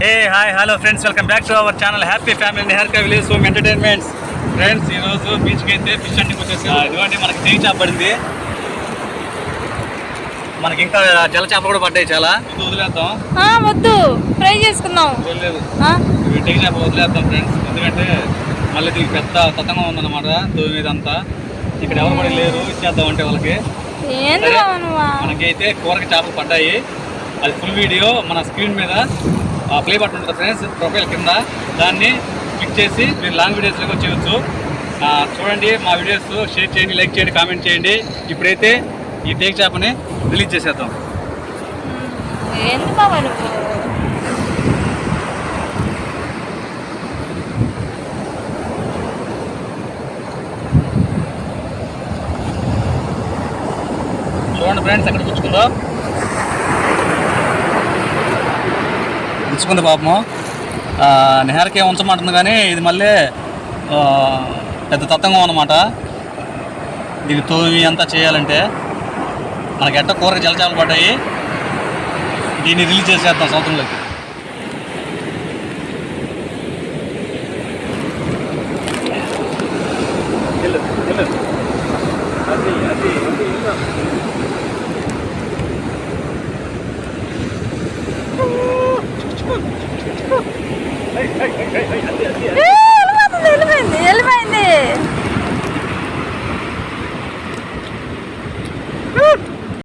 A hi hello friends, welcome back to our channel happy family Niharika village home entertainments. Friends, ఈరోజు బీచ్కి అయితే fish అంటికి వచ్చేసి ఇదిగోండి మనకి చేయి చేప పడింది. మనకి ఇంకా జల చేపలు కూడా పడ్డాయి చాలా. ఇది వదిలేద్దాం, వద్దు ఫ్రై చేసుకుందాం. లేదు టెగి చేప వదిలేద్దాం ఫ్రెండ్స్, ఎందుకంటే మళ్ళీ దీనికి పెద్ద తతంగా ఉందన్నమాట. ఇదంతా ఇక్కడ ఎవరు పడి లేరు, ఇచ్చేద్దాం అంటే వాళ్ళకి. మనకైతే కూరకి చేపలు పడ్డాయి. అది ఫుల్ వీడియో మన స్క్రీన్ మీద ప్లే బటన్ ఉంటుంది ఫ్రెండ్స్, ప్రొఫైల్ కింద. దాన్ని క్లిక్ చేసి మీరు లాంగ్ వీడియోస్లోకి వచ్చేయచ్చు. చూడండి, మా వీడియోస్ షేర్ చేయండి, లైక్ చేయండి, కామెంట్ చేయండి. ఇప్పుడైతే ఈ టేక్ చేపని రిలీజ్ చేసేద్దాం. చూడండి ఫ్రెండ్స్, ఎక్కడ పుచ్చుకుందో ఉంచుకుంది పాపము. నిహారికే ఉంచమంటుంది, కానీ ఇది మళ్ళీ పెద్ద తత్వంగా అన్నమాట. దీన్ని తోమి అంతా చేయాలంటే మనకి ఎట్ట కూరకి జలచాపలు పడ్డాయి. దీన్ని రిలీజ్ చేసేద్దాం సముద్రంలోకి. Hey!